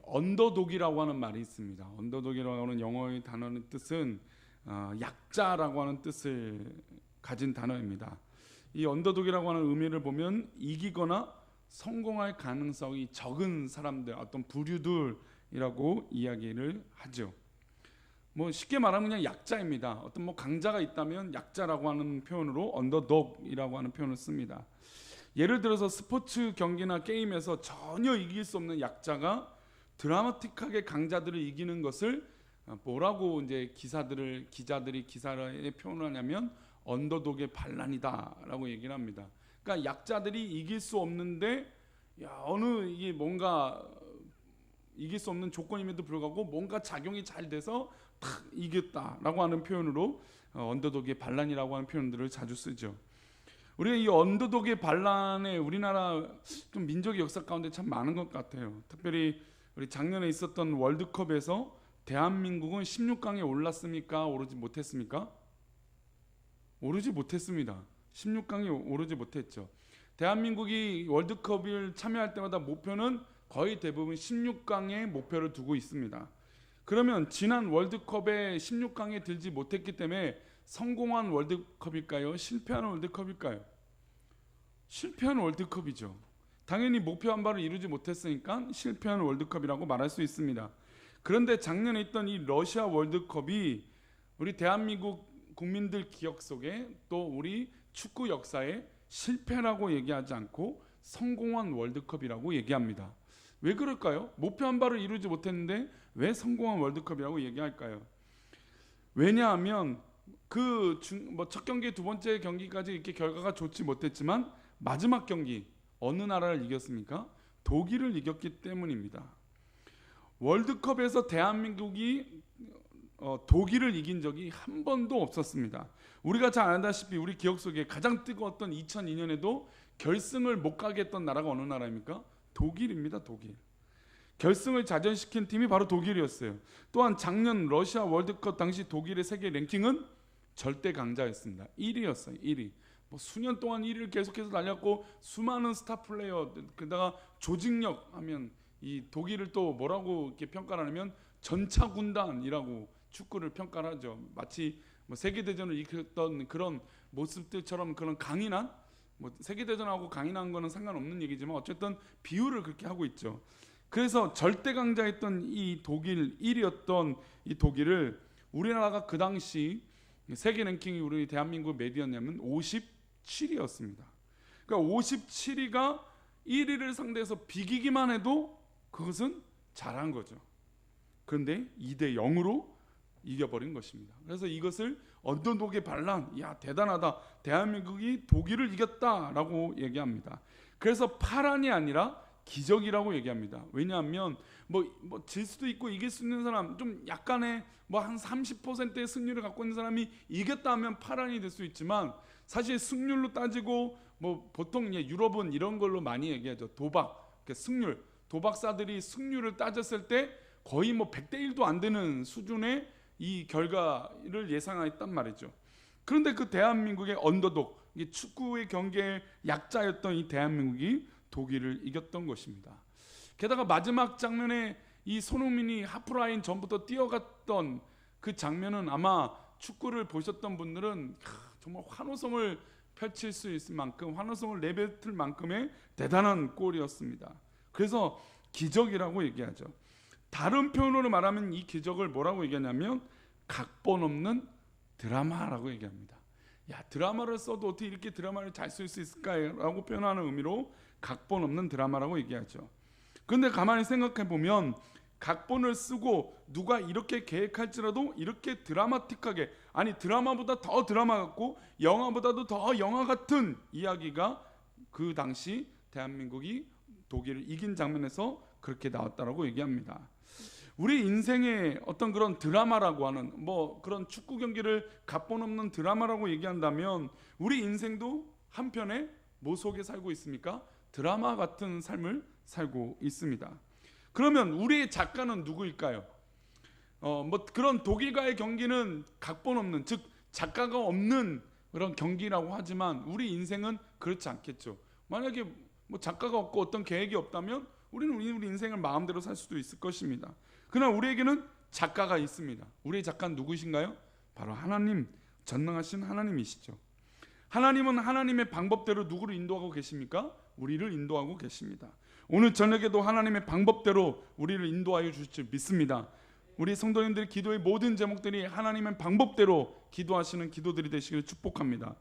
언더독이라고 하는 말이 있습니다. 언더독이라고 하는 영어의 단어의 뜻은 약자라고 하는 뜻을 가진 단어입니다. 이 언더독이라고 하는 의미를 보면 이기거나 성공할 가능성이 적은 사람들, 어떤 부류들이라고 이야기를 하죠. 뭐 쉽게 말하면 그냥 약자입니다. 어떤 뭐 강자가 있다면 약자라고 하는 표현으로 언더독이라고 하는 표현을 씁니다. 예를 들어서 스포츠 경기나 게임에서 전혀 이길 수 없는 약자가 드라마틱하게 강자들을 이기는 것을 뭐라고 이제 기자들이 기사에 표현을 하냐면 언더독의 반란이다라고 얘기를 합니다. 그러니까 약자들이 이길 수 없는데 어느 이게 뭔가 이길 수 없는 조건임에도 불구하고 뭔가 작용이 잘 돼서 탁 이겼다라고 하는 표현으로 언더독의 반란이라고 하는 표현들을 자주 쓰죠. 우리가 이 언더독의 반란에 우리나라 좀 민족의 역사 가운데 참 많은 것 같아요. 특별히 우리 작년에 있었던 월드컵에서 대한민국은 16강에 올랐습니까? 오르지 못했습니까? 오르지 못했습니다. 16강에 오르지 못했죠. 대한민국이 월드컵을 참여할 때마다 목표는 거의 대부분 16강에 목표를 두고 있습니다. 그러면 지난 월드컵에 16강에 들지 못했기 때문에 성공한 월드컵일까요? 실패한 월드컵일까요? 실패한 월드컵이죠. 당연히 목표한 바를 이루지 못했으니까 실패한 월드컵이라고 말할 수 있습니다. 그런데 작년에 있던 이 러시아 월드컵이 우리 대한민국 국민들 기억 속에 또 우리 축구 역사에 실패라고 얘기하지 않고 성공한 월드컵이라고 얘기합니다. 왜 그럴까요? 목표한 바를 이루지 못했는데 왜 성공한 월드컵이라고 얘기할까요? 왜냐하면 첫 경기, 두 번째 경기까지 이렇게 결과가 좋지 못했지만 마지막 경기 어느 나라를 이겼습니까? 독일을 이겼기 때문입니다. 월드컵에서 대한민국이 독일을 이긴 적이 한 번도 없었습니다. 우리가 잘 알다시피 우리 기억 속에 가장 뜨거웠던 2002년에도 결승을 못 가게 했던 나라가 어느 나라입니까? 독일입니다. 독일. 결승을 자전시킨 팀이 바로 독일이었어요. 또한 작년 러시아 월드컵 당시 독일의 세계 랭킹은 절대 강자였습니다. 1위였어요. 1위. 뭐 수년 동안 1위를 계속해서 달렸고 수많은 스타 플레이어, 게다가 조직력 하면 이 독일을 또 뭐라고 이렇게 평가를 하냐면 전차 군단이라고 축구를 평가를 하죠. 마치 뭐 세계대전을 이끌었던 그런 모습들처럼 그런 강인한, 뭐 세계대전하고 강인한 거는 상관없는 얘기지만 어쨌든 비유를 그렇게 하고 있죠. 그래서 절대 강자였던 이 독일 1위였던 이 독일을 우리나라가 그 당시 세계 랭킹이 우리 대한민국 몇 위였냐면 57위였습니다. 그러니까 57위가 1위를 상대해서 비기기만 해도 그것은 잘한 거죠. 그런데 2대 0으로 이겨버린 것입니다. 그래서 이것을 언더독의 반란, 야 대단하다, 대한민국이 독일을 이겼다라고 얘기합니다. 그래서 파란이 아니라 기적이라고 얘기합니다. 왜냐하면 뭐 질 수도 있고 이길 수 있는 사람, 좀 약간의 뭐 한 30%의 승률을 갖고 있는 사람이 이겼다 하면 파란이 될 수 있지만 사실 승률로 따지고 뭐 보통 유럽은 이런 걸로 많이 얘기하죠. 도박, 승률, 도박사들이 승률을 따졌을 때 거의 뭐 100대 1도 안 되는 수준의 이 결과를 예상했단 말이죠. 그런데 그 대한민국의 언더독, 축구의 경기의 약자였던 이 대한민국이 독일을 이겼던 것입니다. 게다가 마지막 장면에 이 손흥민이 하프라인 전부터 뛰어갔던 그 장면은 아마 축구를 보셨던 분들은 정말 환호성을 펼칠 수 있을 만큼, 환호성을 내뱉을 만큼의 대단한 골이었습니다. 그래서 기적이라고 얘기하죠. 다른 표현으로 말하면 이 기적을 뭐라고 얘기하냐면 각본 없는 드라마라고 얘기합니다. 야, 드라마를 써도 어떻게 이렇게 드라마를 잘 쓸 수 있을까요? 라고 표현하는 의미로 각본 없는 드라마라고 얘기하죠. 그런데 가만히 생각해 보면 각본을 쓰고 누가 이렇게 계획할지라도 이렇게 드라마틱하게, 아니 드라마보다 더 드라마 같고 영화보다도 더 영화 같은 이야기가 그 당시 대한민국이 독일을 이긴 장면에서 그렇게 나왔다라고 얘기합니다. 우리 인생의 어떤 그런 드라마라고 하는, 뭐 그런 축구 경기를 각본 없는 드라마라고 얘기한다면 우리 인생도 한편에 뭐 속에 살고 있습니까? 드라마 같은 삶을 살고 있습니다. 그러면 우리의 작가는 누구일까요? 뭐 그런 독일과의 경기는 각본 없는, 즉 작가가 없는 그런 경기라고 하지만 우리 인생은 그렇지 않겠죠. 만약에 뭐 작가가 없고 어떤 계획이 없다면 우리는 우리 인생을 마음대로 살 수도 있을 것입니다. 그러나 우리에게는 작가가 있습니다. 우리의 작가는 누구신가요? 바로 하나님, 전능하신 하나님이시죠. 하나님은 하나님의 방법대로 누구를 인도하고 계십니까? 우리를 인도하고 계십니다. 오늘 저녁에도 하나님의 방법대로 우리를 인도하여 주실 줄 믿습니다. 우리 성도님들 기도의 모든 제목들이 하나님의 방법대로 기도하시는 기도들이 되시기를 축복합니다.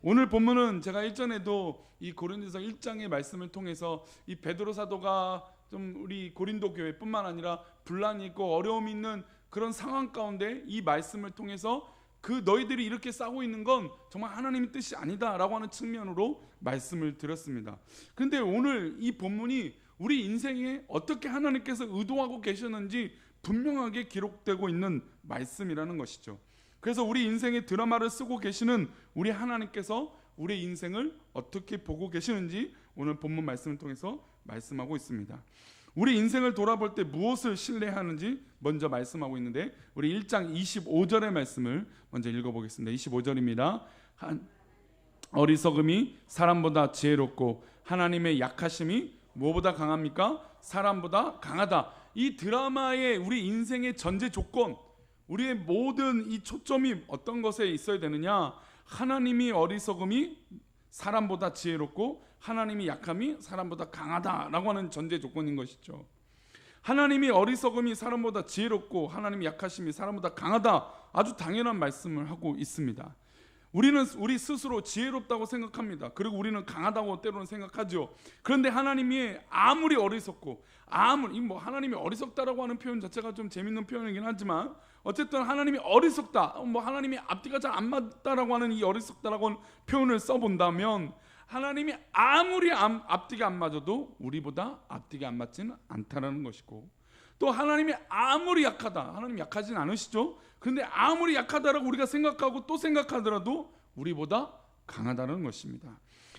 오늘 본문은 제가 일전에도 이 고린도서 1장의 말씀을 통해서 이 베드로 사도가 좀 우리 고린도 교회뿐만 아니라 분란이 있고 어려움이 있는 그런 상황 가운데 이 말씀을 통해서 그 너희들이 이렇게 싸우고 있는 건 정말 하나님의 뜻이 아니다라고 하는 측면으로 말씀을 드렸습니다. 그런데 오늘 이 본문이 우리 인생에 어떻게 하나님께서 의도하고 계셨는지 분명하게 기록되고 있는 말씀이라는 것이죠. 그래서 우리 인생의 드라마를 쓰고 계시는 우리 하나님께서 우리 인생을 어떻게 보고 계시는지 오늘 본문 말씀을 통해서 말씀하고 있습니다. 우리 인생을 돌아볼 때 무엇을 신뢰하는지 먼저 말씀하고 있는데 우리 1장 25절의 말씀을 먼저 읽어보겠습니다. 25절입니다. 어리석음이 사람보다 지혜롭고 하나님의 약하심이 무엇보다 강합니까? 사람보다 강하다. 이 드라마의 우리 인생의 전제 조건, 우리의 모든 이 초점이 어떤 것에 있어야 되느냐? 하나님이 어리석음이 사람보다 지혜롭고 하나님이 약함이 사람보다 강하다라고 하는 전제 조건인 것이죠. 하나님이 어리석음이 사람보다 지혜롭고 하나님이 약하심이 사람보다 강하다, 아주 당연한 말씀을 하고 있습니다. 우리는 우리 스스로 지혜롭다고 생각합니다. 그리고 우리는 강하다고 때로는 생각하죠. 그런데 하나님이 아무리 어리석고 아무리 하나님이 어리석다라고 하는 표현 자체가 좀 재밌는 표현이긴 하지만 어쨌든 하나님이 어리석다, 하나님이 앞뒤가 잘 안 맞다라고 하는 이 어리석다라고 하는 표현을 써본다면 하나님이 아무리 앞뒤가 안 맞아도 우리보다 앞뒤가 안 맞지는 않다라는 것이고, 또 하나님이 아무리 약하다, 하나님 약하진 않으시죠. 그런데 아무리 약하다라고 우리가 생각하고 또 생각하더라도 우리보다 강하다는 것입니다.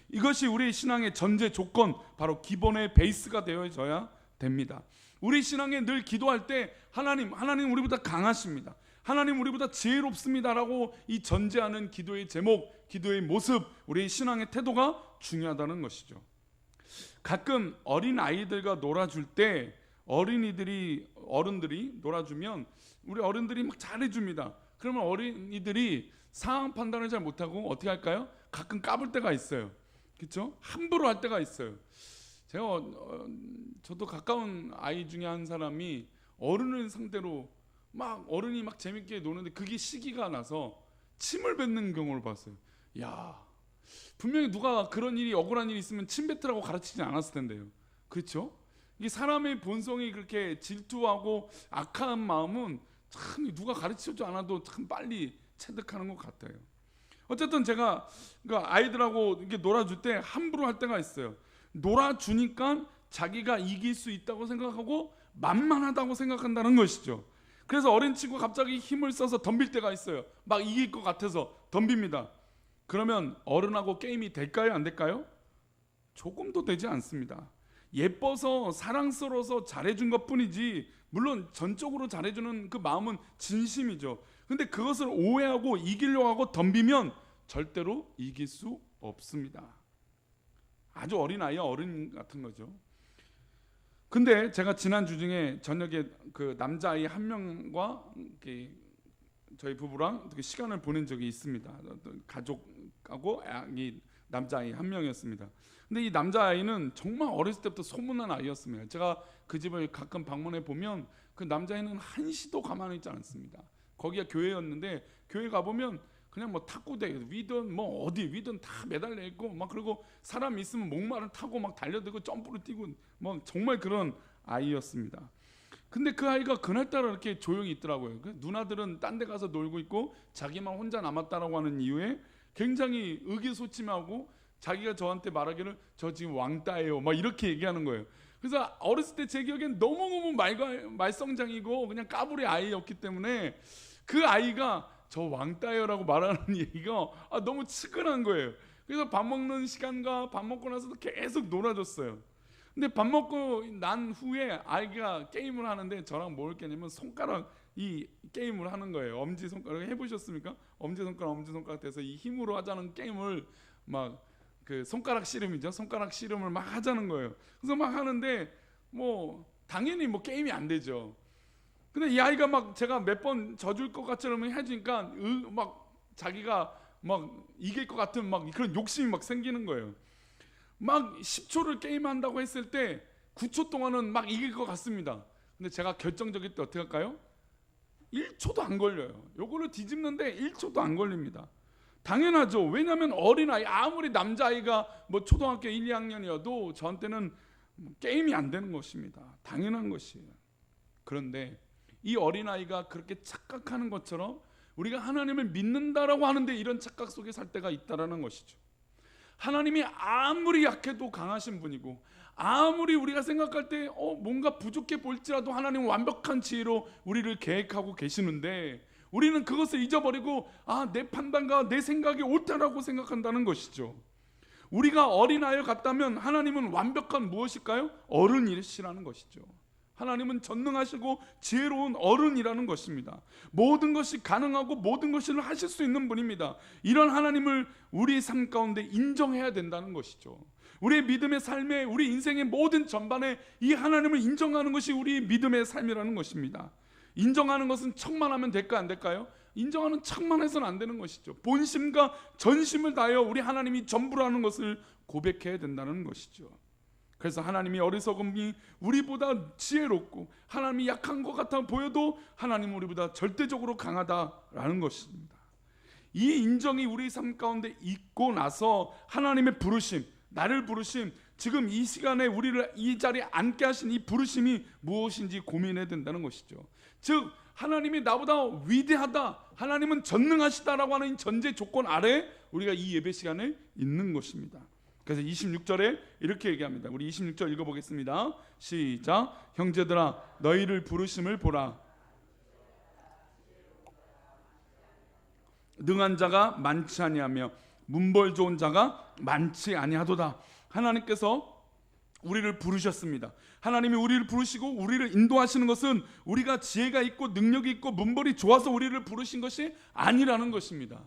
이것이 우리 신앙의 전제 조건, 바로 기본의 베이스가 되어져야 됩니다. 우리 신앙에 늘 기도할 때 하나님 우리보다 강하십니다, 하나님 우리보다 지혜롭습니다라고 이 전제하는 기도의 제목, 기도의 모습, 우리의 신앙의 태도가 중요하다는 것이죠. 가끔 어린 아이들과 놀아줄 때 어른들이 놀아주면 우리 어른들이 막 잘해줍니다. 그러면 어린이들이 상황 판단을 잘 못하고 어떻게 할까요? 가끔 까불 때가 있어요. 그렇죠? 함부로 할 때가 있어요. 저도 가까운 아이 중에 한 사람이 어른을 상대로 어른이 막 재밌게 노는데 그게 시기가 나서 침을 뱉는 경우를 봤어요. 야, 분명히 누가 그런 일이, 억울한 일이 있으면 침 뱉으라고 가르치지 않았을 텐데요. 그렇죠? 이 사람의 본성이 그렇게 질투하고 악한 마음은 참 누가 가르치지 않아도 참 빨리 체득하는 것 같아요. 어쨌든 제가 아이들하고 이렇게 놀아줄 때 함부로 할 때가 있어요. 놀아주니까 자기가 이길 수 있다고 생각하고 만만하다고 생각한다는 것이죠. 그래서 어린 친구가 갑자기 힘을 써서 덤빌 때가 있어요. 막 이길 것 같아서 덤빕니다. 그러면 어른하고 게임이 될까요? 안 될까요? 조금도 되지 않습니다. 예뻐서 사랑스러워서 잘해준 것 뿐이지, 물론 전적으로 잘해주는 그 마음은 진심이죠. 근데 그것을 오해하고 이기려고 하고 덤비면 절대로 이길 수 없습니다. 아주 어린 아이야 어른 같은 거죠. 근데 제가 지난주 중에 저녁에 그 남자아이 한 명과 저희 부부랑 시간을 보낸 적이 있습니다. 가족하고 이 남자아이 한 명이었습니다. 근데 이 남자아이는 정말 어렸을 때부터 소문난 아이였습니다. 제가 그 집을 가끔 방문해 보면 그 남자아이는 한시도 가만히 있지 않습니다. 거기가 교회였는데 교회 가보면 그냥 탁구대 위든 어디 다 매달려 있고 그리고 사람 있으면 목마를 타고 달려들고 점프를 뛰고 정말 그런 아이였습니다. 근데 그 아이가 그날따라 이렇게 조용히 있더라고요. 누나들은 딴 데 가서 놀고 있고 자기만 혼자 남았다라고 하는 이유에 굉장히 의기소침하고 자기가 저한테 말하기를 저 지금 왕따예요 이렇게 얘기하는 거예요. 그래서 어렸을 때 제 기억엔 너무너무 말썽장이고 그냥 까불이 아이였기 때문에 그 아이가 저 왕따예요라고 말하는 얘기가 너무 측은한 거예요. 그래서 밥 먹는 시간과 밥 먹고 나서도 계속 놀아줬어요. 근데 밥 먹고 난 후에 아이가 게임을 하는데 저랑 뭘 깨냐면 손가락 이 게임을 하는 거예요. 엄지손가락 해보셨습니까? 엄지손가락 돼서 이 힘으로 하자는 게임을 그 손가락 씨름이죠. 손가락 씨름을 하자는 거예요. 그래서 하는데 뭐 당연히 뭐 게임이 안 되죠. 근데 이 아이가 막 제가 몇 번 져줄 것 같처럼 해주니까 막 자기가 막 이길 것 같은 막 그런 욕심이 막 생기는 거예요. 막 10초를 게임한다고 했을 때 9초 동안은 막 이길 것 같습니다. 근데 제가 결정적일 때 어떻게 할까요? 1초도 안 걸려요. 요거를 뒤집는데 1초도 안 걸립니다. 당연하죠. 왜냐하면 어린아이, 아무리 남자아이가 뭐 초등학교 1, 2학년이어도 저한테는 게임이 안 되는 것입니다. 당연한 것이에요. 그런데 이 어린아이가 그렇게 착각하는 것처럼 우리가 하나님을 믿는다라고 하는데 이런 착각 속에 살 때가 있다라는 것이죠. 하나님이 아무리 약해도 강하신 분이고, 아무리 우리가 생각할 때 뭔가 부족해 보일지라도 하나님은 완벽한 지혜로 우리를 계획하고 계시는데, 우리는 그것을 잊어버리고 내 판단과 내 생각이 옳다라고 생각한다는 것이죠. 우리가 어린아이를 갖다면 하나님은 완벽한 무엇일까요? 어른이시라는 것이죠. 하나님은 전능하시고 지혜로운 어른이라는 것입니다. 모든 것이 가능하고 모든 것을 하실 수 있는 분입니다. 이런 하나님을 우리 삶 가운데 인정해야 된다는 것이죠. 우리의 믿음의 삶에, 우리 인생의 모든 전반에 이 하나님을 인정하는 것이 우리 믿음의 삶이라는 것입니다. 인정하는 것은 척만 하면 될까 안 될까요? 인정하는 척만 해서는 안 되는 것이죠. 본심과 전심을 다하여 우리 하나님이 전부라는 것을 고백해야 된다는 것이죠. 그래서 하나님이 어리석음이 우리보다 지혜롭고 하나님이 약한 것 같아 보여도 하나님은 우리보다 절대적으로 강하다라는 것입니다. 이 인정이 우리 삶 가운데 있고 나서 하나님의 부르심, 나를 부르심, 지금 이 시간에 우리를 이 자리에 앉게 하신 이 부르심이 무엇인지 고민해야 된다는 것이죠. 즉 하나님이 나보다 위대하다, 하나님은 전능하시다라고 하는 전제 조건 아래 우리가 이 예배 시간에 있는 것입니다. 그래서 26절에 이렇게 얘기합니다. 우리 26절 읽어보겠습니다. 시작. 형제들아 너희를 부르심을 보라. 능한 자가 많지 아니하며 문벌 좋은 자가 많지 아니하도다. 하나님께서 우리를 부르셨습니다. 하나님이 우리를 부르시고 우리를 인도하시는 것은 우리가 지혜가 있고 능력이 있고 문벌이 좋아서 우리를 부르신 것이 아니라는 것입니다.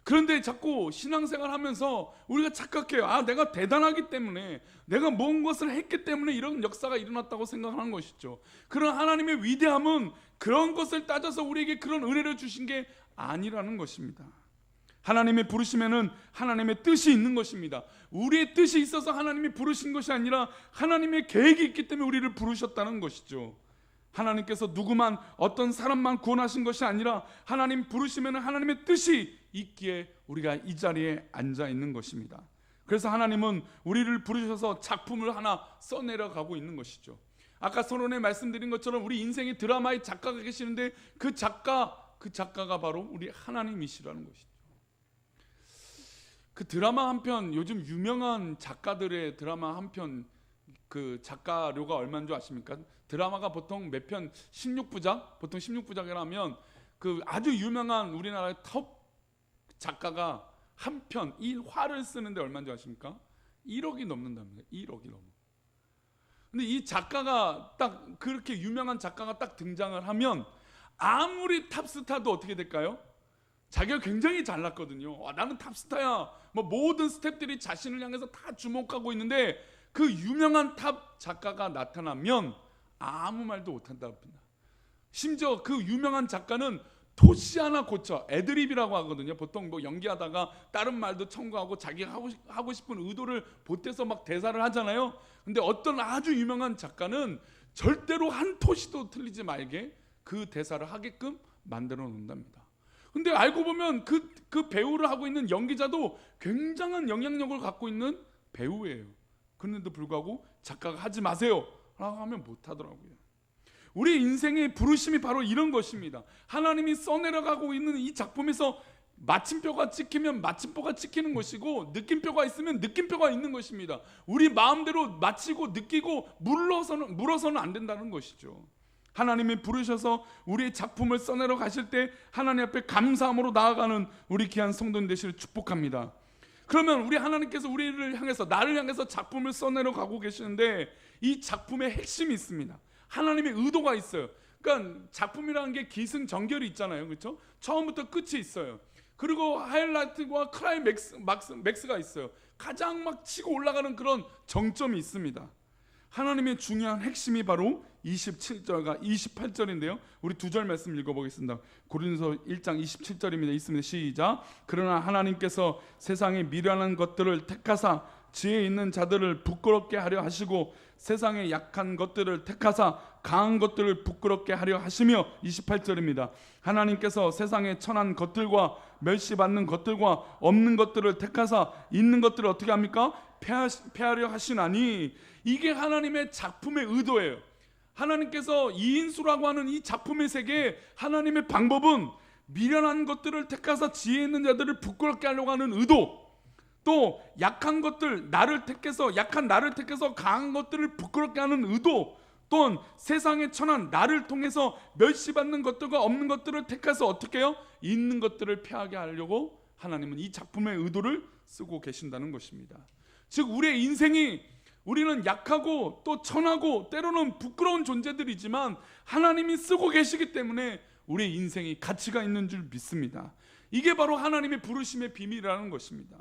그런데 자꾸 신앙생활 하면서 우리가 착각해요. 내가 대단하기 때문에, 내가 뭔 것을 했기 때문에 이런 역사가 일어났다고 생각하는 것이죠. 그런 하나님의 위대함은 그런 것을 따져서 우리에게 그런 은혜를 주신 게 아니라는 것입니다. 하나님의 부르심에는 하나님의 뜻이 있는 것입니다. 우리의 뜻이 있어서 하나님이 부르신 것이 아니라 하나님의 계획이 있기 때문에 우리를 부르셨다는 것이죠. 하나님께서 누구만, 어떤 사람만 구원하신 것이 아니라 하나님 부르시면 하나님의 뜻이 있기에 우리가 이 자리에 앉아 있는 것입니다. 그래서 하나님은 우리를 부르셔서 작품을 하나 써내려 가고 있는 것이죠. 아까 서론에 말씀드린 것처럼 우리 인생의 드라마의 작가가 계시는데 그 작가가 바로 우리 하나님이시라는 것이죠. 그 드라마 한 편, 요즘 유명한 작가들의 드라마 한 편, 그 작가료가 얼마인 줄 아십니까? 드라마가 보통 몇 편, 16부작? 보통 16부작이라면 그 아주 유명한 우리나라의 톱 작가가 한 편, 이 화를 쓰는데 얼마인 줄 아십니까? 1억이 넘는답니다. 1억이 넘어. 근데 이 작가가 딱, 그렇게 유명한 작가가 딱 등장을 하면 아무리 탑스타도 어떻게 될까요? 자기가 굉장히 잘났거든요. 나는 탑스타야. 뭐 모든 스태프들이 자신을 향해서 다 주목하고 있는데 그 유명한 탑 작가가 나타나면 아무 말도 못한답니다. 심지어 그 유명한 작가는 토시 하나 고쳐, 애드립이라고 하거든요. 보통 뭐 연기하다가 다른 말도 첨가하고 자기가 하고 싶은 의도를 보태서 막 대사를 하잖아요. 근데 어떤 아주 유명한 작가는 절대로 한 토시도 틀리지 말게 그 대사를 하게끔 만들어 놓는답니다. 근데 알고 보면 그 배우를 하고 있는 연기자도 굉장한 영향력을 갖고 있는 배우예요. 그런데도 불구하고 작가가 하지 마세요 라고 하면 못하더라고요. 우리 인생의 부르심이 바로 이런 것입니다. 하나님이 써내려가고 있는 이 작품에서 마침표가 찍히면 마침표가 찍히는 것이고 느낌표가 있으면 느낌표가 있는 것입니다. 우리 마음대로 마치고 느끼고 물어서는 안 된다는 것이죠. 하나님이 부르셔서 우리의 작품을 써내려 가실 때 하나님 앞에 감사함으로 나아가는 우리 귀한 성도님 되시를 축복합니다. 그러면 우리 하나님께서 우리를 향해서, 나를 향해서 작품을 써내려 가고 계시는데 이 작품의 핵심이 있습니다. 하나님의 의도가 있어요. 그러니까 작품이라는 게 기승전결이 있잖아요. 그렇죠? 처음부터 끝이 있어요. 그리고 하이라이트와 클라이맥스가 있어요. 가장 막 치고 올라가는 그런 정점이 있습니다. 하나님의 중요한 핵심이 바로 27절과 28절인데요. 우리 두 절 말씀 읽어보겠습니다. 고린도서 1장 27절입니다. 있습니다. 시작. 그러나 하나님께서 세상의 미련한 것들을 택하사 지혜 있는 자들을 부끄럽게 하려 하시고 세상의 약한 것들을 택하사 강한 것들을 부끄럽게 하려 하시며 28절입니다. 하나님께서 세상의 천한 것들과 멸시받는 것들과 없는 것들을 택하사 있는 것들을 어떻게 합니까? 폐하려 하시나니 이게 하나님의 작품의 의도예요. 하나님께서 이인수라고 하는 이 작품의 세계에 하나님의 방법은 미련한 것들을 택하사 지혜 있는 자들을 부끄럽게 하려고 하는 의도, 또 약한 것들 약한 나를 택해서 강한 것들을 부끄럽게 하는 의도, 또는 세상의 천한 나를 통해서 멸시받는 것들과 없는 것들을 택해서 어떻게 해요? 있는 것들을 폐하게 하려고 하나님은 이 작품의 의도를 쓰고 계신다는 것입니다. 즉 우리의 인생이, 우리는 약하고 또 천하고 때로는 부끄러운 존재들이지만 하나님이 쓰고 계시기 때문에 우리의 인생이 가치가 있는 줄 믿습니다. 이게 바로 하나님의 부르심의 비밀이라는 것입니다.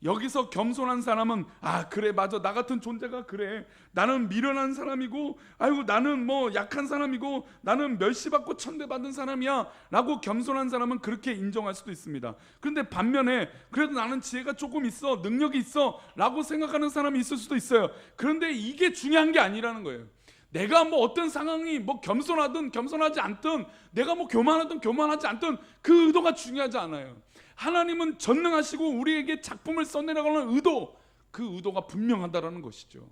여기서 겸손한 사람은 그래 맞아, 나 같은 존재가 그래, 나는 미련한 사람이고 아이고 나는 뭐 약한 사람이고 나는 멸시받고 천대받은 사람이야 라고 겸손한 사람은 그렇게 인정할 수도 있습니다. 그런데 반면에 그래도 나는 지혜가 조금 있어, 능력이 있어 라고 생각하는 사람이 있을 수도 있어요. 그런데 이게 중요한 게 아니라는 거예요. 내가 뭐 어떤 상황이 뭐 겸손하든 겸손하지 않든, 내가 뭐 교만하든 교만하지 않든 그 의도가 중요하지 않아요. 하나님은 전능하시고 우리에게 작품을 써내려가는 의도, 그 의도가 분명하다라는 것이죠.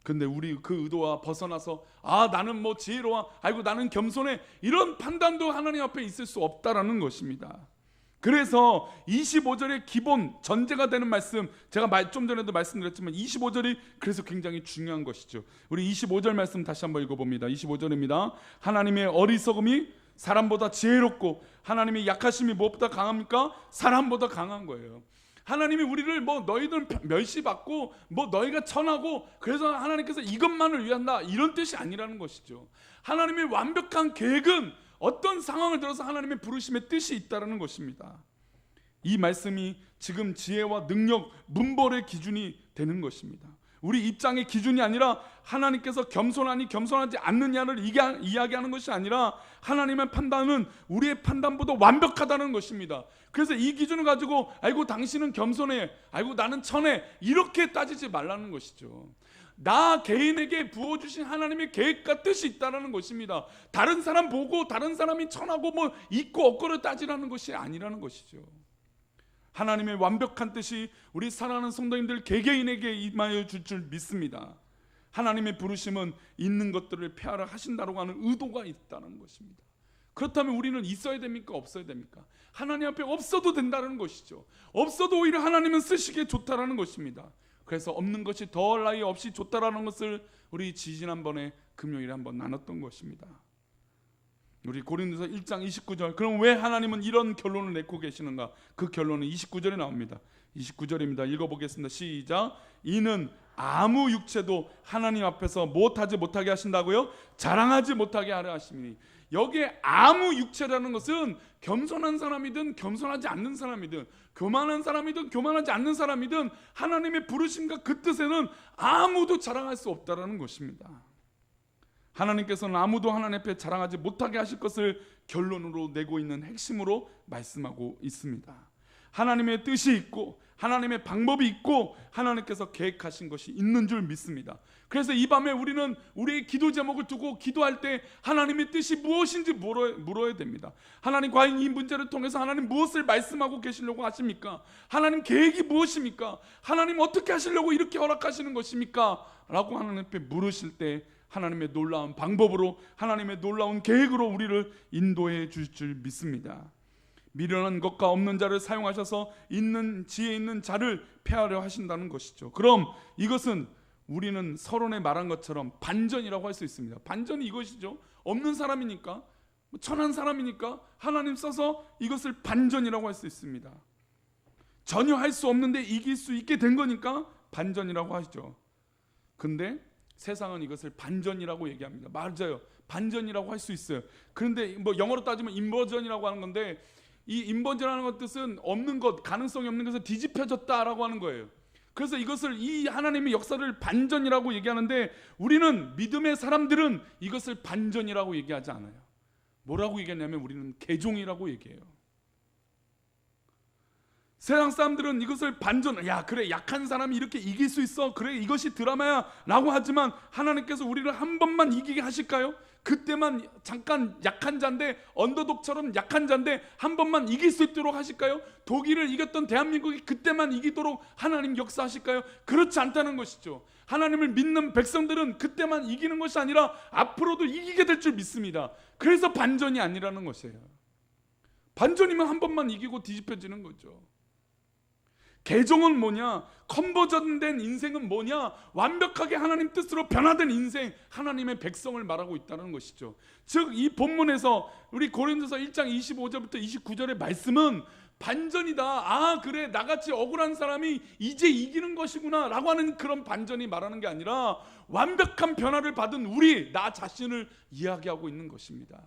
근데 우리 그 의도와 벗어나서 나는 뭐 지혜로워, 아이고 나는 겸손해, 이런 판단도 하나님 앞에 있을 수 없다라는 것입니다. 그래서 25절의 기본 전제가 되는 말씀, 제가 좀 전에도 말씀드렸지만 25절이 그래서 굉장히 중요한 것이죠. 우리 25절 말씀 다시 한번 읽어봅니다. 25절입니다. 하나님의 어리석음이 사람보다 지혜롭고 하나님의 약하심이 무엇보다 강합니까? 사람보다 강한 거예요. 하나님이 우리를 뭐 너희들 멸시받고 뭐 너희가 천하고 그래서 하나님께서 이것만을 위한다, 이런 뜻이 아니라는 것이죠. 하나님의 완벽한 계획은 어떤 상황을 들어서 하나님의 부르심의 뜻이 있다는 것입니다. 이 말씀이 지금 지혜와 능력, 문벌의 기준이 되는 것입니다. 우리 입장의 기준이 아니라 하나님께서 겸손하니 겸손하지 않느냐를 이야기하는 것이 아니라 하나님의 판단은 우리의 판단보다 완벽하다는 것입니다. 그래서 이 기준을 가지고 아이고 당신은 겸손해, 아이고 나는 천해, 이렇게 따지지 말라는 것이죠. 나 개인에게 부어주신 하나님의 계획과 뜻이 있다는 것입니다. 다른 사람 보고 다른 사람이 천하고 뭐 있고 없고를 따지라는 것이 아니라는 것이죠. 하나님의 완벽한 뜻이 우리 사랑하는 성도님들 개개인에게 임하여 줄 줄 믿습니다. 하나님의 부르심은 있는 것들을 폐하라 하신다고 하는 의도가 있다는 것입니다. 그렇다면 우리는 있어야 됩니까? 없어야 됩니까? 하나님 앞에 없어도 된다는 것이죠. 없어도 오히려 하나님은 쓰시기에 좋다라는 것입니다. 그래서 없는 것이 더할 나위 없이 좋다라는 것을 우리 지지난번에 금요일에 한번 나눴던 것입니다. 우리 고린도서 1장 29절, 그럼 왜 하나님은 이런 결론을 내고 계시는가? 그 결론은 29절에 나옵니다. 29절입니다. 읽어보겠습니다. 시작. 이는 아무 육체도 하나님 앞에서 못하지 못하게 하신다고요? 자랑하지 못하게 하려 하심이니. 여기에 아무 육체라는 것은 겸손한 사람이든 겸손하지 않는 사람이든, 교만한 사람이든 교만하지 않는 사람이든 하나님의 부르심과 그 뜻에는 아무도 자랑할 수 없다라는 것입니다. 하나님께서는 아무도 하나님 앞에 자랑하지 못하게 하실 것을 결론으로 내고 있는 핵심으로 말씀하고 있습니다. 하나님의 뜻이 있고 하나님의 방법이 있고 하나님께서 계획하신 것이 있는 줄 믿습니다. 그래서 이 밤에 우리는 우리의 기도 제목을 두고 기도할 때 하나님의 뜻이 무엇인지 물어야 됩니다. 하나님 과연 이 문제를 통해서 하나님 무엇을 말씀하고 계시려고 하십니까? 하나님 계획이 무엇입니까? 하나님 어떻게 하시려고 이렇게 허락하시는 것입니까? 라고 하나님 앞에 물으실 때 하나님의 놀라운 방법으로, 하나님의 놀라운 계획으로 우리를 인도해 주실 줄 믿습니다. 미련한 것과 없는 자를 사용하셔서 있는 지혜 있는 자를 폐하려 하신다는 것이죠. 그럼 이것은 우리는 서론에 말한 것처럼 반전이라고 할 수 있습니다. 반전이 이것이죠. 없는 사람이니까, 천한 사람이니까 하나님 써서 이것을 반전이라고 할 수 있습니다. 전혀 할 수 없는데 이길 수 있게 된 거니까 반전이라고 하시죠. 근데 세상은 이것을 반전이라고 얘기합니다. 맞아요, 반전이라고 할 수 있어요. 그런데 뭐 영어로 따지면 인버전이라고 하는 건데, 이 인버전이라는 것 뜻은 없는 것, 가능성이 없는 것을 뒤집혀졌다라고 하는 거예요. 그래서 이것을 이 하나님의 역사를 반전이라고 얘기하는데 우리는 믿음의 사람들은 이것을 반전이라고 얘기하지 않아요. 뭐라고 얘기하냐면 우리는 개종이라고 얘기해요. 세상 사람들은 이것을 반전, 야 그래 약한 사람이 이렇게 이길 수 있어, 그래 이것이 드라마야 라고 하지만 하나님께서 우리를 한 번만 이기게 하실까요? 그때만 잠깐 약한 자인데, 언더독처럼 약한 자인데 한 번만 이길 수 있도록 하실까요? 독일을 이겼던 대한민국이 그때만 이기도록 하나님 역사하실까요? 그렇지 않다는 것이죠. 하나님을 믿는 백성들은 그때만 이기는 것이 아니라 앞으로도 이기게 될 줄 믿습니다. 그래서 반전이 아니라는 것이에요. 반전이면 한 번만 이기고 뒤집혀지는 거죠. 개종은 뭐냐? 컨버전된 인생은 뭐냐? 완벽하게 하나님 뜻으로 변화된 인생, 하나님의 백성을 말하고 있다는 것이죠. 즉 이 본문에서 우리 고린도서 1장 25절부터 29절의 말씀은 반전이다. 아 그래 나같이 억울한 사람이 이제 이기는 것이구나 라고 하는 그런 반전이 말하는 게 아니라 완벽한 변화를 받은 우리, 나 자신을 이야기하고 있는 것입니다.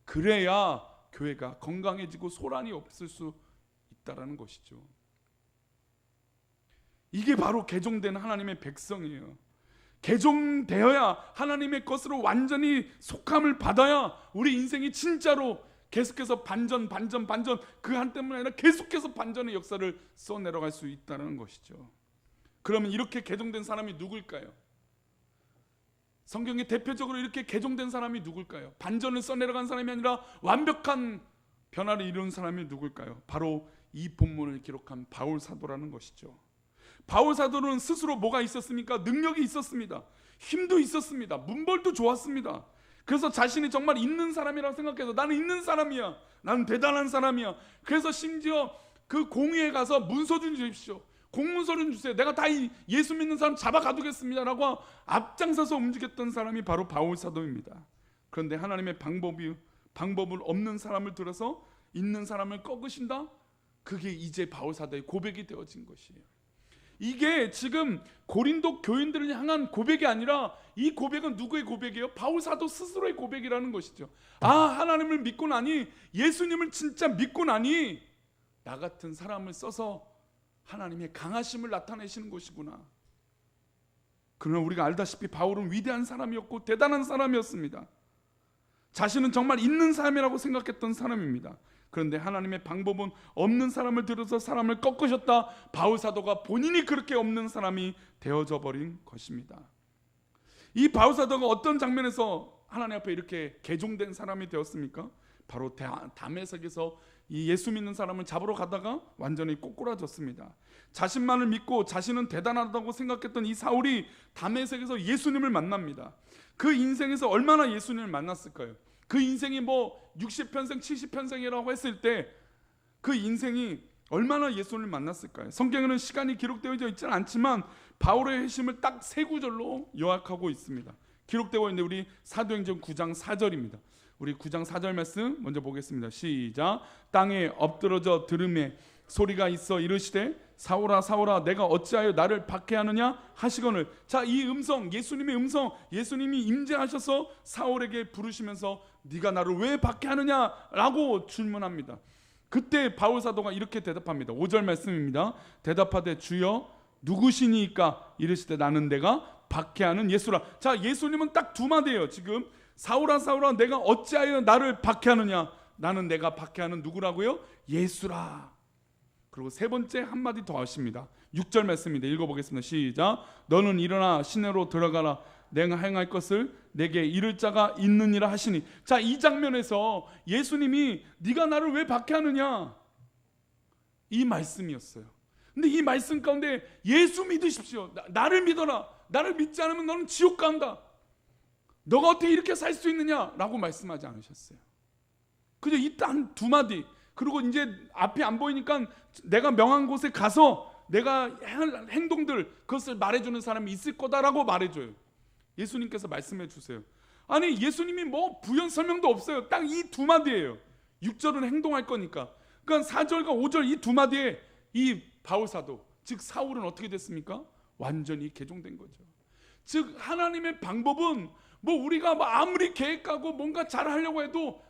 그래야 교회가 건강해지고 소란이 없을 수 있다는 것이죠. 이게 바로 개종된 하나님의 백성이에요. 개종되어야 하나님의 것으로 완전히 속함을 받아야 우리 인생이 진짜로 계속해서 반전 그 한 때문에 아니라 계속해서 반전의 역사를 써내려갈 수 있다는 것이죠. 그러면 이렇게 개종된 사람이 누굴까요? 성경에 대표적으로 이렇게 개종된 사람이 누굴까요? 반전을 써내려간 사람이 아니라 완벽한 변화를 이룬 사람이 누굴까요? 바로 이 본문을 기록한 바울 사도라는 것이죠. 바울 사도는 스스로 뭐가 있었습니까? 능력이 있었습니다. 힘도 있었습니다. 문벌도 좋았습니다. 그래서 자신이 정말 있는 사람이라고 생각해서 나는 있는 사람이야, 나는 대단한 사람이야. 그래서 심지어 그 공회에 가서 문서 좀 주십시오, 공문서 좀 주세요, 내가 다 예수 믿는 사람 잡아 가두겠습니다 라고 앞장서서 움직였던 사람이 바로 바울 사도입니다. 그런데 하나님의 방법을 없는 사람을 들어서 있는 사람을 꺾으신다? 그게 이제 바울 사도의 고백이 되어진 것이에요. 이게 지금 고린도 교인들을 향한 고백이 아니라 이 고백은 누구의 고백이에요? 바울 사도 스스로의 고백이라는 것이죠. 아 하나님을 믿고 나니, 예수님을 진짜 믿고 나니 나 같은 사람을 써서 하나님의 강하심을 나타내시는 것이구나. 그러나 우리가 알다시피 바울은 위대한 사람이었고 대단한 사람이었습니다. 자신은 정말 있는 사람이라고 생각했던 사람입니다. 그런데 하나님의 방법은 없는 사람을 들어서 사람을 꺾으셨다. 바울 사도가 본인이 그렇게 없는 사람이 되어져 버린 것입니다. 이 바울 사도가 어떤 장면에서 하나님 앞에 이렇게 개종된 사람이 되었습니까? 바로 다메섹에서 이 예수 믿는 사람을 잡으러 가다가 완전히 꼬꾸라졌습니다. 자신만을 믿고 자신은 대단하다고 생각했던 이 사울이 다메섹에서 예수님을 만납니다. 그 인생에서 얼마나 예수님을 만났을까요? 그 인생이 뭐 60평생 70평생이라고 했을 때 그 인생이 얼마나 예수님을 만났을까요? 성경에는 시간이 기록되어 있지는 않지만 바울의 회심을 딱 세 구절로 요약하고 있습니다. 기록되고 있는데 우리 사도행전 9장 4절입니다. 우리 9장 4절 말씀 먼저 보겠습니다. 시작. 땅에 엎드러져 들음에 소리가 있어 이르시되 사울아 사울아 내가 어찌하여 나를 박해하느냐 하시거늘. 자, 이 음성, 예수님의 음성, 예수님이 임재하셔서 사울에게 부르시면서 네가 나를 왜 박해하느냐 라고 질문합니다. 그때 바울 사도가 이렇게 대답합니다. 5절 말씀입니다. 대답하되 주여 누구시니까 이르시되 나는 내가 박해하는 예수라. 자, 예수님은 딱 두 마디예요. 지금 사울아 사울아 내가 어찌하여 나를 박해하느냐, 나는 내가 박해하는 누구라고요? 예수라. 그리고 세 번째 한마디 더 하십니다. 6절 말씀입니다. 읽어보겠습니다. 시작. 너는 일어나 시내로 들어가라. 내가 행할 것을 내게 이를 자가 있느니라 하시니. 자, 이 장면에서 예수님이 네가 나를 왜 박해하느냐 이 말씀이었어요. 근데 이 말씀 가운데 예수 믿으십시오, 나를 믿어라, 나를 믿지 않으면 너는 지옥 간다, 너가 어떻게 이렇게 살 수 있느냐 라고 말씀하지 않으셨어요. 그저 이 단 두 마디. 그리고 이제 앞이 안 보이니까 내가 명한 곳에 가서 내가 할 행동들 그것을 말해주는 사람이 있을 거다라고 말해줘요. 예수님께서 말씀해 주세요. 아니 예수님이 뭐 부연 설명도 없어요. 딱 이 두 마디예요. 6절은 행동할 거니까. 그러니까 4절과 5절 이 두 마디에 이 바울 사도 즉 사울은 어떻게 됐습니까? 완전히 개종된 거죠. 즉 하나님의 방법은 뭐 우리가 뭐 아무리 계획하고 뭔가 잘하려고 해도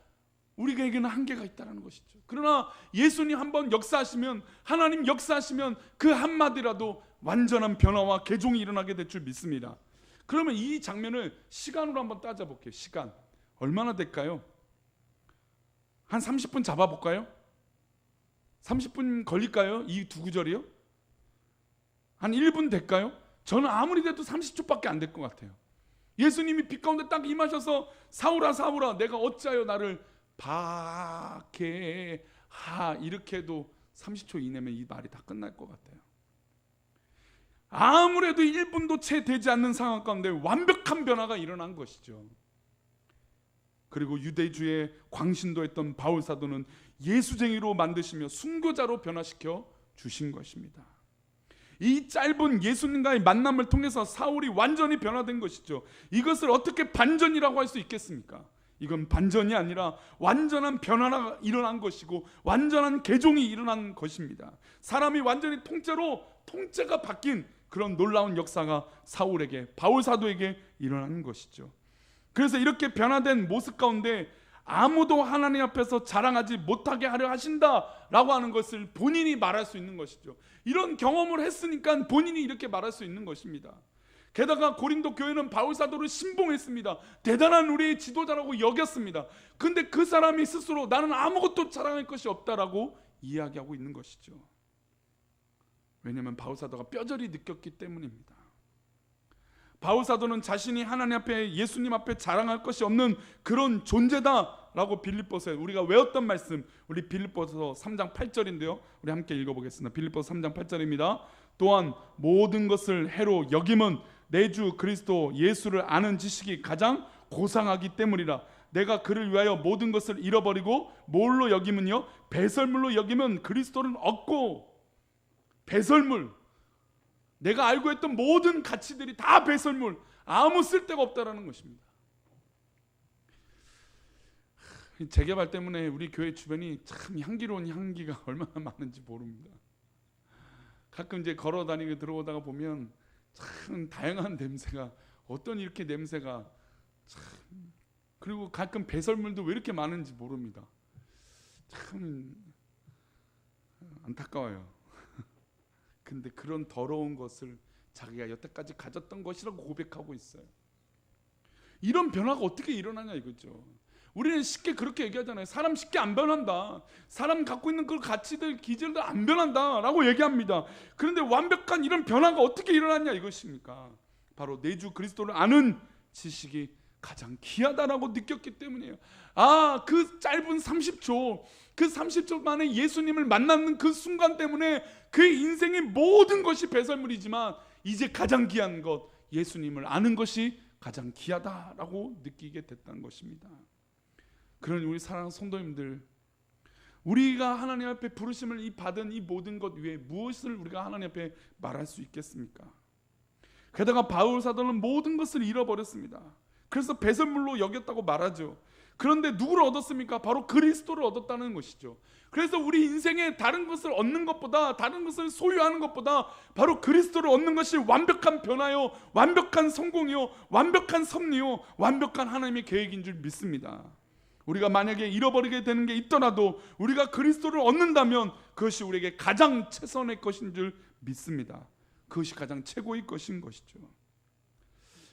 우리에게는 한계가 있다는 것이죠. 그러나 예수님 한번 역사하시면, 하나님 역사하시면 그 한마디라도 완전한 변화와 개종이 일어나게 될 줄 믿습니다. 그러면 이 장면을 시간으로 한번 따져볼게요. 시간 얼마나 될까요? 한 30분 잡아볼까요? 30분 걸릴까요? 이 두 구절이요? 한 1분 될까요? 저는 아무리 돼도 30초밖에 안 될 것 같아요. 예수님이 빛 가운데 딱 임하셔서 사울아 사울아 내가 어찌하여 나를 박해하 이렇게 해도 30초 이내면 이 말이 다 끝날 것 같아요. 아무래도 1분도 채 되지 않는 상황 가운데 완벽한 변화가 일어난 것이죠. 그리고 유대주의 광신도했던 바울 사도는 예수쟁이로 만드시며 순교자로 변화시켜 주신 것입니다. 이 짧은 예수님과의 만남을 통해서 사울이 완전히 변화된 것이죠. 이것을 어떻게 반전이라고 할 수 있겠습니까? 이건 반전이 아니라 완전한 변화가 일어난 것이고 완전한 개종이 일어난 것입니다. 사람이 완전히 통째가 바뀐 그런 놀라운 역사가 사울에게, 바울 사도에게 일어나는 것이죠. 그래서 이렇게 변화된 모습 가운데 아무도 하나님 앞에서 자랑하지 못하게 하려 하신다라고 하는 것을 본인이 말할 수 있는 것이죠. 이런 경험을 했으니까 본인이 이렇게 말할 수 있는 것입니다. 게다가 고린도 교회는 바울 사도를 신봉했습니다. 대단한 우리의 지도자라고 여겼습니다. 근데 그 사람이 스스로 나는 아무것도 자랑할 것이 없다라고 이야기하고 있는 것이죠. 왜냐하면 바울 사도가 뼈저리 느꼈기 때문입니다. 바울 사도는 자신이 하나님 앞에, 예수님 앞에 자랑할 것이 없는 그런 존재다라고 빌립보서에 우리가 외웠던 말씀, 우리 빌립보서 3장 8절인데요. 우리 함께 읽어보겠습니다. 빌립보서 3장 8절입니다. 또한 모든 것을 해로 여김은 내 주 그리스도 예수를 아는 지식이 가장 고상하기 때문이라. 내가 그를 위하여 모든 것을 잃어버리고 뭘로 여김은요? 배설물로 여김은 그리스도를 얻고. 배설물, 내가 알고 있던 모든 가치들이 다 배설물, 아무 쓸데가 없다라는 것입니다. 재개발 때문에 우리 교회 주변이 참 향기로운 향기가 얼마나 많은지 모릅니다. 가끔 이제 걸어 다니고 들어오다가 보면 참 다양한 냄새가, 어떤 이렇게 냄새가 참, 그리고 가끔 배설물도 왜 이렇게 많은지 모릅니다. 참 안타까워요. 근데 그런 더러운 것을 자기가 여태까지 가졌던 것이라고 고백하고 있어요. 이런 변화가 어떻게 일어나냐 이거죠. 우리는 쉽게 그렇게 얘기하잖아요. 사람 쉽게 안 변한다. 사람 갖고 있는 그 가치들, 기질들 안 변한다 라고 얘기합니다. 그런데 완벽한 이런 변화가 어떻게 일어났냐 이것입니까? 바로 내 주 그리스도를 아는 지식이 가장 귀하다라고 느꼈기 때문이에요. 그 짧은 30초, 그 30초 만에 예수님을 만나는 그 순간 때문에 그의 인생의 모든 것이 배설물이지만 이제 가장 귀한 것, 예수님을 아는 것이 가장 귀하다라고 느끼게 됐다는 것입니다. 그러니 우리 사랑하는 성도님들, 우리가 하나님 앞에 부르심을 받은 이 모든 것 위에 무엇을 우리가 하나님 앞에 말할 수 있겠습니까? 게다가 바울 사도는 모든 것을 잃어버렸습니다. 그래서 배설물로 여겼다고 말하죠. 그런데 누구를 얻었습니까? 바로 그리스도를 얻었다는 것이죠. 그래서 우리 인생에 다른 것을 얻는 것보다, 다른 것을 소유하는 것보다 바로 그리스도를 얻는 것이 완벽한 변화요, 완벽한 성공이요, 완벽한 섭리요, 완벽한 하나님의 계획인 줄 믿습니다. 우리가 만약에 잃어버리게 되는 게 있더라도 우리가 그리스도를 얻는다면 그것이 우리에게 가장 최선의 것인 줄 믿습니다. 그것이 가장 최고의 것인 것이죠.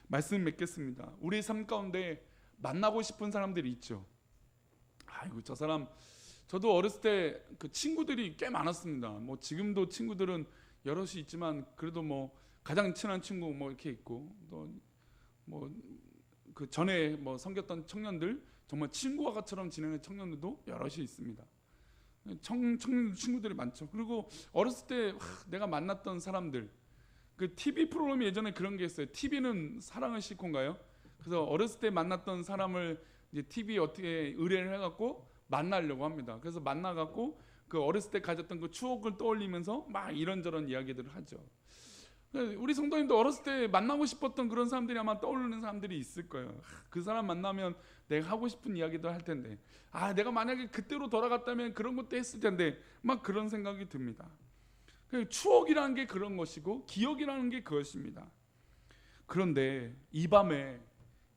말씀 맺겠습니다. 우리의 삶 가운데 만나고 싶은 사람들이 있죠. 아이고 저 사람, 저도 어렸을 때 그 친구들이 꽤 많았습니다. 뭐 지금도 친구들은 여럿이 있지만 그래도 뭐 가장 친한 친구 뭐 이렇게 있고, 또 뭐 그 전에 뭐 섬겼던 청년들, 정말 친구와 같처럼 지내는 청년들도 여럿이 있습니다. 친구들이 많죠. 그리고 어렸을 때 내가 만났던 사람들, 그 TV 프로그램이 예전에 그런 게 있어요. TV는 사랑을 싣고인가요? 그래서 어렸을 때 만났던 사람을 이제 TV에 어떻게 의뢰를 해갖고 만나려고 합니다. 그래서 만나갖고 그 어렸을 때 가졌던 그 추억을 떠올리면서 막 이런저런 이야기들을 하죠. 우리 성도님도 어렸을 때 만나고 싶었던 그런 사람들이 아마 떠오르는 사람들이 있을 거예요. 그 사람 만나면 내가 하고 싶은 이야기도 할 텐데, 내가 만약에 그때로 돌아갔다면 그런 것도 했을 텐데, 막 그런 생각이 듭니다. 추억이라는 게 그런 것이고 기억이라는 게 그것입니다. 그런데 이 밤에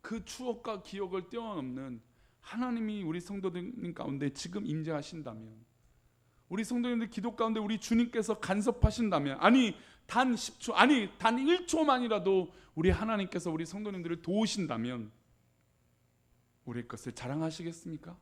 그 추억과 기억을 뛰어넘는 하나님이 우리 성도들 가운데 지금 임재하신다면 우리 성도님들 기도 가운데 우리 주님께서 간섭하신다면, 아니 단 10초, 아니 단 1초만이라도 우리 하나님께서 우리 성도님들을 도우신다면 우리의 것을 자랑하시겠습니까?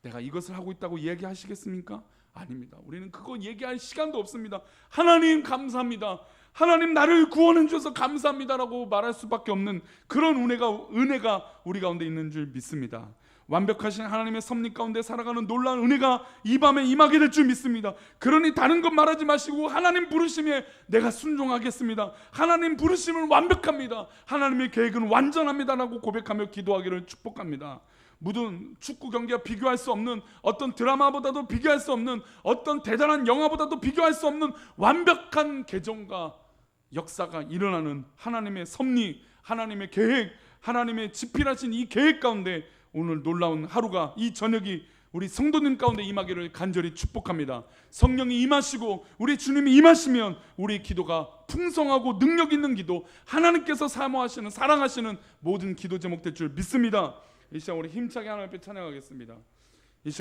내가 이것을 하고 있다고 이야기하시겠습니까? 아닙니다. 우리는 그거 얘기할 시간도 없습니다. 하나님 감사합니다. 하나님 나를 구원해 주셔서 감사합니다라고 말할 수밖에 없는 그런 은혜가 우리 가운데 있는 줄 믿습니다. 완벽하신 하나님의 섭리 가운데 살아가는 놀라운 은혜가 이 밤에 임하게 될 줄 믿습니다. 그러니 다른 것 말하지 마시고 하나님 부르심에 내가 순종하겠습니다. 하나님 부르심은 완벽합니다. 하나님의 계획은 완전합니다라고 고백하며 기도하기를 축복합니다. 모든 축구 경기와 비교할 수 없는, 어떤 드라마보다도 비교할 수 없는, 어떤 대단한 영화보다도 비교할 수 없는 완벽한 개정과 역사가 일어나는 하나님의 섭리, 하나님의 계획, 하나님의 지필하신 이 계획 가운데 오늘 놀라운 하루가, 이 저녁이 우리 성도님 가운데 임하기를 간절히 축복합니다. 성령이 임하시고 우리 주님이 임하시면 우리 기도가 풍성하고 능력 있는 기도, 하나님께서 사모하시는, 사랑하시는 모든 기도 제목 될 줄 믿습니다. 이 시간 우리 힘차게 하나님 앞에 찬양하겠습니다.